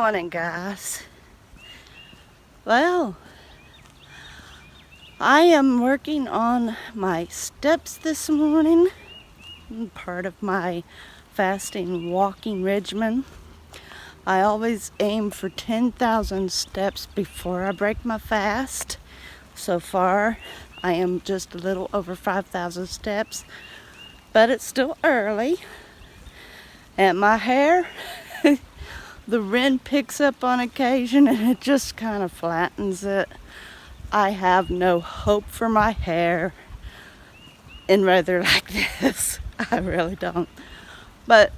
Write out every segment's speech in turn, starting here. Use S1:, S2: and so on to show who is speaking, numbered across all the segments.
S1: morning, guys. Well, I am working on my steps this morning, part of my fasting walking regimen. I always aim for 10,000 steps before I break my fast. So far, I am just a little over 5,000 steps, but it's still early. And my hair, the wind picks up on occasion and it just kind of flattens it. I have no hope for my hair in weather like this. I really don't. But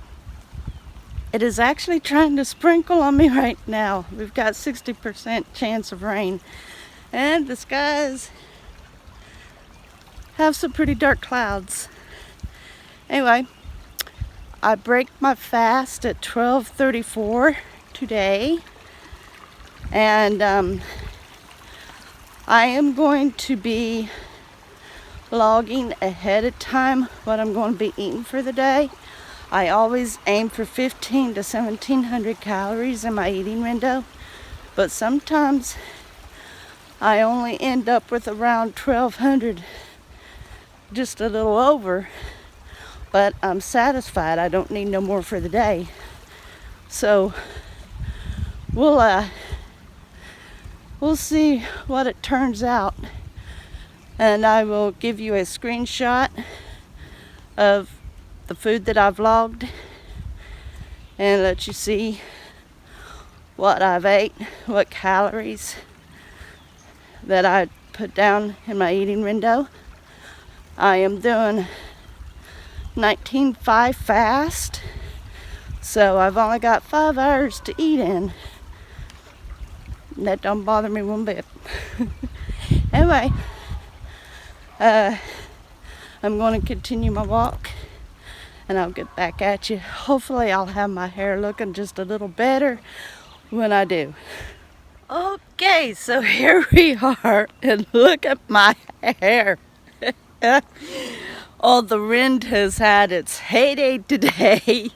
S1: it is actually trying to sprinkle on me right now. We've got 60% chance of rain. And the skies have some pretty dark clouds. Anyway, I break my fast at 12:34 today. And I am going to be logging ahead of time what I'm going to be eating for the day. I always aim for 15 to 1700 calories in my eating window, but sometimes I only end up with around 1200, just a little over, but I'm satisfied. I don't need no more for the day. So we'll see what it turns out, and I will give you a screenshot of the food that I've logged and let you see what I've ate, what calories that I put down in my eating window. I am doing 19:5 fast, so I've only got 5 hours to eat in. That don't bother me one bit. Anyway, I'm going to continue my walk and I'll get back at you. Hopefully I'll have my hair looking just a little better when I do. Okay, so here we are, and look at my hair. Oh, the wind has had its heyday today.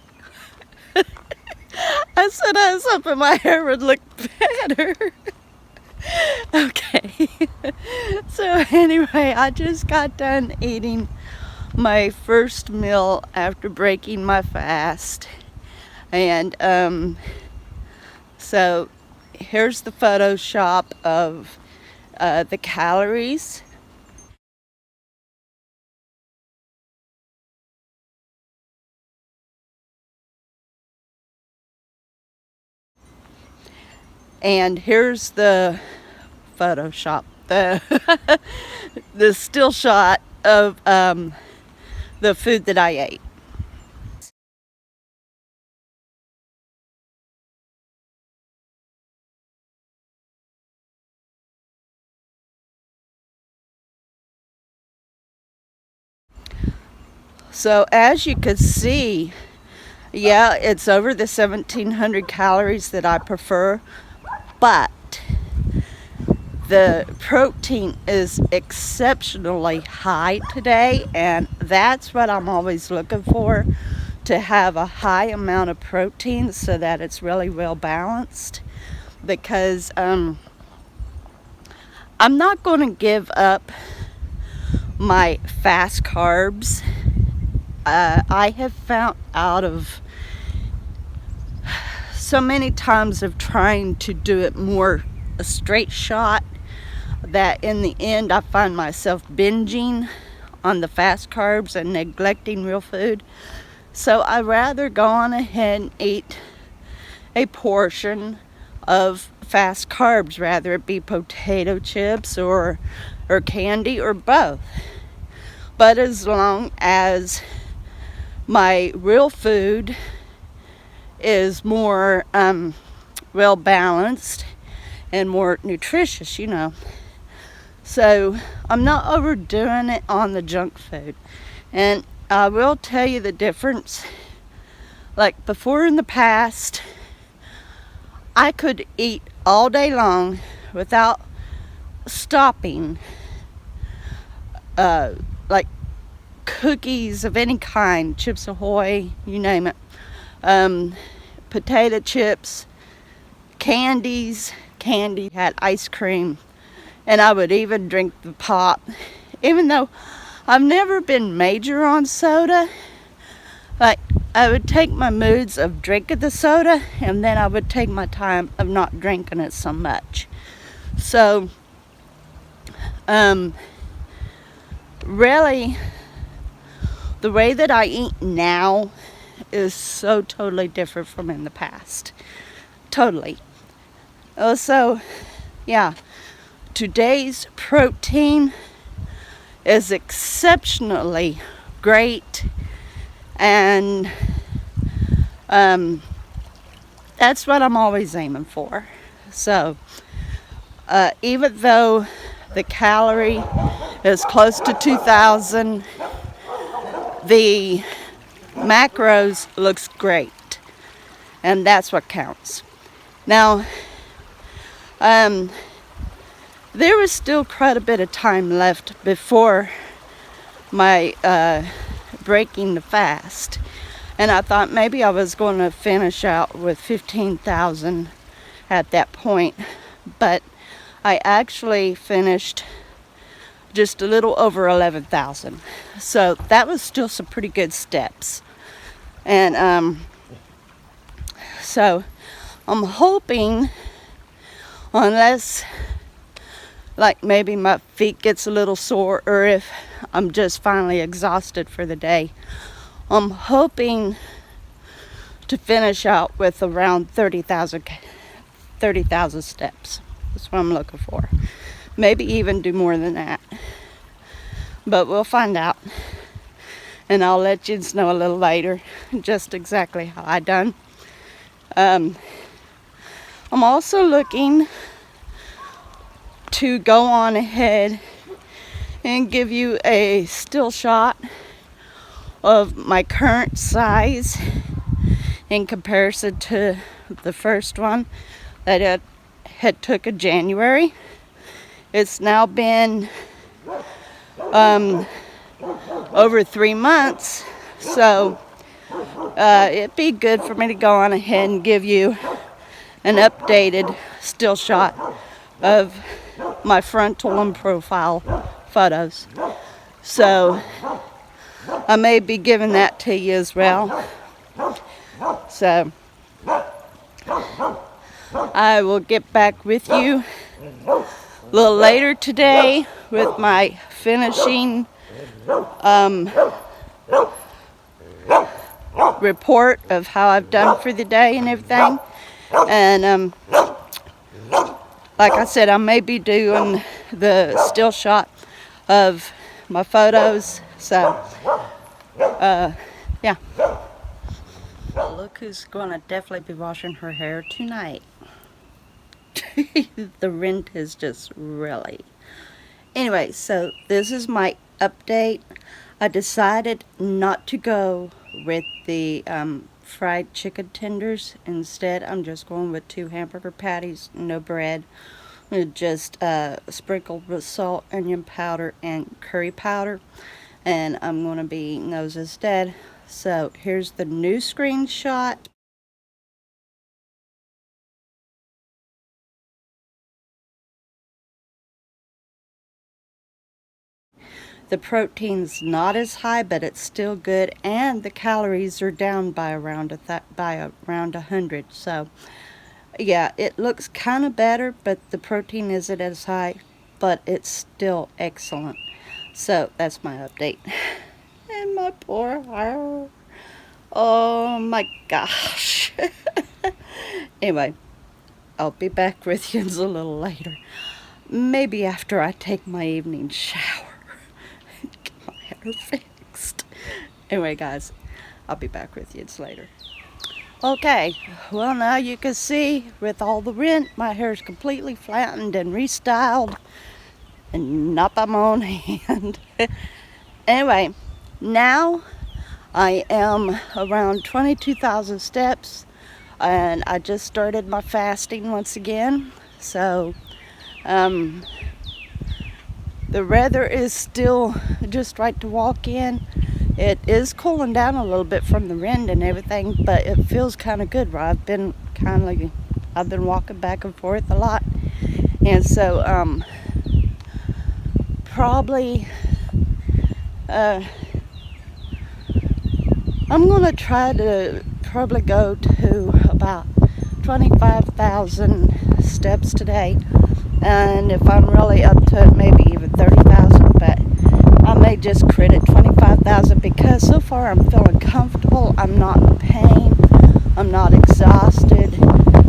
S1: I said I was hoping my hair would look better. Okay. So anyway, I just got done eating my first meal after breaking my fast. And so here's the Photoshop of the calories. And here's the Photoshop, the the still shot of the food that I ate. So as you could see, yeah, it's over the 1700 calories that I prefer, but the protein is exceptionally high today, and that's what I'm always looking for, to have a high amount of protein so that it's really well balanced, because I'm not going to give up my fast carbs. I have found out of so many times of trying to do it more a straight shot that in the end I find myself binging on the fast carbs and neglecting real food. So I rather go on ahead and eat a portion of fast carbs, rather it be potato chips or candy or both. But as long as my real food is more well balanced and more nutritious, you know. So I'm not overdoing it on the junk food. And I will tell you the difference. Like before, in the past, I could eat all day long without stopping, like cookies of any kind, Chips Ahoy, you name it, potato chips, candies, had ice cream, and I would even drink the pop. Even though I've never been major on soda, like I would take my moods of drinking the soda, and then I would take my time of not drinking it so much. So, really, the way that I eat now is so totally different from in the past. Totally. Also, yeah, today's protein is exceptionally great, and that's what I'm always aiming for. So, even though the calorie is close to 2,000, the macros looks great, and that's what counts. Now, there was still quite a bit of time left before my breaking the fast, and I thought maybe I was going to finish out with 15,000 at that point, but I actually finished just a little over 11,000. So that was still some pretty good steps. And so I'm hoping, unless like maybe my feet gets a little sore, or if I'm just finally exhausted for the day, I'm hoping to finish out with around 30,000 steps. That's what I'm looking for. Maybe even do more than that. But we'll find out. And I'll let you know a little later just exactly how I done. I'm also looking to go on ahead and give you a still shot of my current size in comparison to the first one that I had took in January. It's now been over 3 months, so it'd be good for me to go on ahead and give you an updated still shot of my frontal and profile photos. So I may be giving that to you as well. So I will get back with you a little later today with my finishing report of how I've done for the day and everything. And like I said, I may be doing the still shot of my photos. So yeah. Look who's gonna definitely be washing her hair tonight. The rent is just really. Anyway, so this is my update. I decided not to go with the fried chicken tenders. Instead, I'm just going with 2 hamburger patties, no bread, just sprinkled with salt, onion powder, and curry powder. And I'm going to be eating those instead. So here's the new screenshot. The protein's not as high, but it's still good, and the calories are down by around around 100. So yeah, it looks kind of better, but the protein isn't as high, but it's still excellent. So that's my update. And my poor hair. Oh my gosh. Anyway, I'll be back with you a little later. Maybe after I take my evening shower. Get my hair fixed. Anyway, guys, I'll be back with you later. Okay, well, now you can see with all the rent, my hair is completely flattened and restyled, and not by my own hand. Anyway, now I am around 22,000 steps, and I just started my fasting once again. So the weather is still just right to walk in. It is cooling down a little bit from the wind and everything, but it feels kind of good. I've been kind of I've been walking back and forth a lot. And so probably I'm going to try to probably go to about 25,000 steps today. And if I'm really up to it, maybe even 30,000, but I may just crit it 25,000 because so far I'm feeling comfortable. I'm not in pain. I'm not exhausted.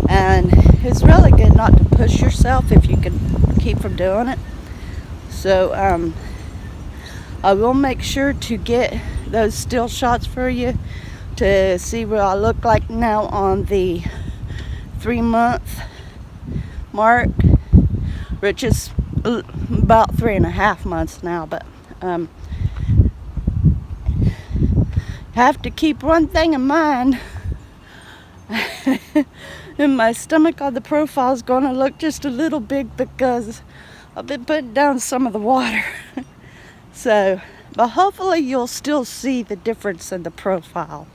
S1: And it's really good not to push yourself if you can keep from doing it. So I will make sure to get those still shots for you to see what I look like now on the 3-month mark, which is about 3.5 months now, but have to keep one thing in mind. And my stomach on the profile is going to look just a little big because I've been putting down some of the water. So, but hopefully you'll still see the difference in the profile.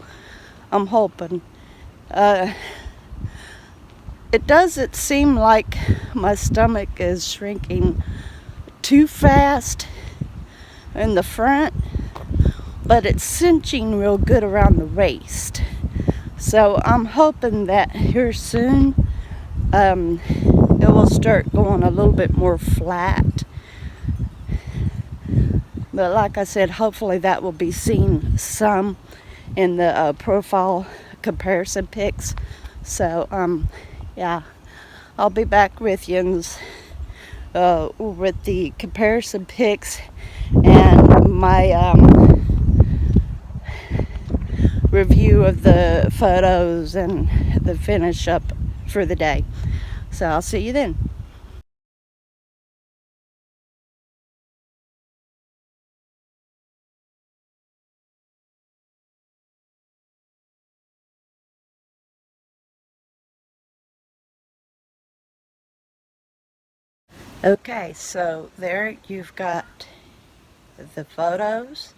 S1: I'm hoping. It doesn't seem like my stomach is shrinking too fast in the front, but it's cinching real good around the waist. So I'm hoping that here soon it will start going a little bit more flat. But like I said, hopefully that will be seen some in the profile comparison pics. So yeah, I'll be back with you with the comparison pics and my review of the photos and the finish up for the day. So I'll see you then. Okay, so there you've got the photos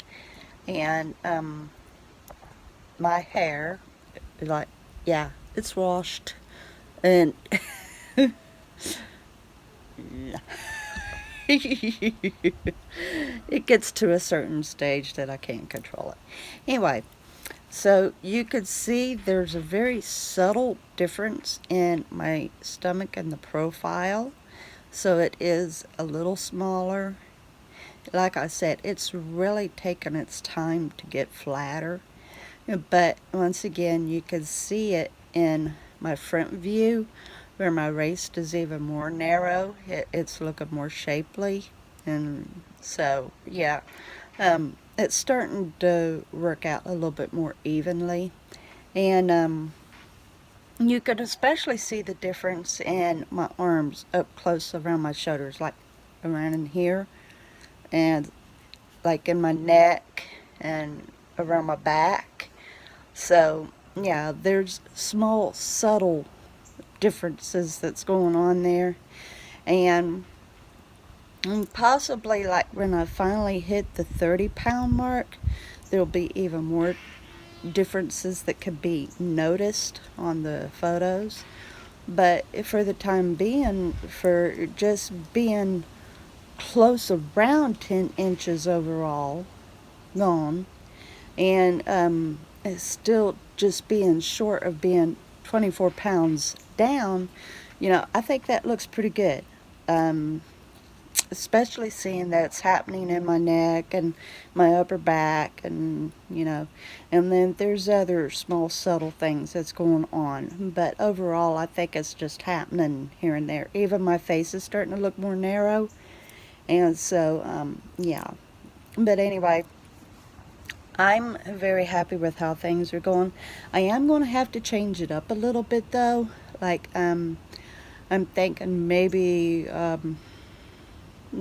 S1: and my hair. Like, yeah, it's washed and it gets to a certain stage that I can't control it. Anyway, so you could see there's a very subtle difference in my stomach and the profile. So it is a little smaller. Like I said, it's really taken its time to get flatter. But once again, you can see it in my front view where my waist is even more narrow. It's looking more shapely. And so, yeah, it's starting to work out a little bit more evenly. And you can especially see the difference in my arms up close around my shoulders, like around in here, and like in my neck and around my back. So, yeah, there's small, subtle differences that's going on there. And possibly, like when I finally hit the 30-pound mark, there'll be even more differences that could be noticed on the photos. But for the time being, for just being close around 10 inches overall gone, and it's still just being short of being 24 pounds down, I think that looks pretty good. Especially seeing that it's happening in my neck and my upper back, and then there's other small subtle things that's going on, but overall I think it's just happening here and there. Even my face is starting to look more narrow, and so yeah. But anyway, I'm very happy with how things are going. I am going to have to change it up a little bit though. Like I'm thinking maybe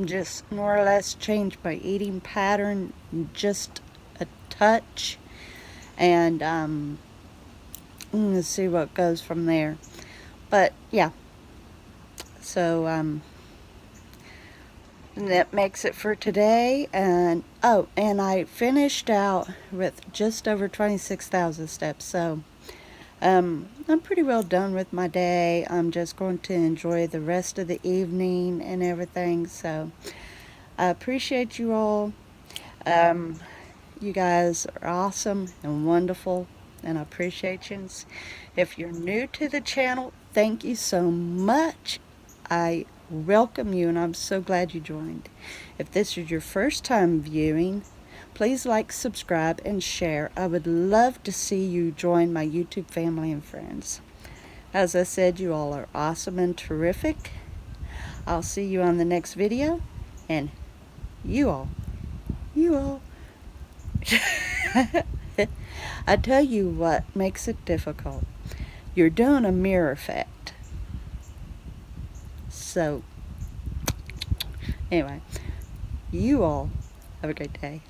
S1: just more or less change my eating pattern just a touch, and let's see what goes from there. But yeah, so that makes it for today. And I finished out with just over 26,000 steps. So I'm pretty well done with my day. I'm just going to enjoy the rest of the evening and everything. So I appreciate you all. Um, you guys are awesome and wonderful, and I appreciate you. If you're new to the channel, thank you so much. I welcome you, and I'm so glad you joined. If this is your first time viewing, please like, subscribe, and share. I would love to see you join my YouTube family and friends. As I said, you all are awesome and terrific. I'll see you on the next video, and you all, I tell you what makes it difficult. You're doing a mirror effect. So, anyway, you all have a great day.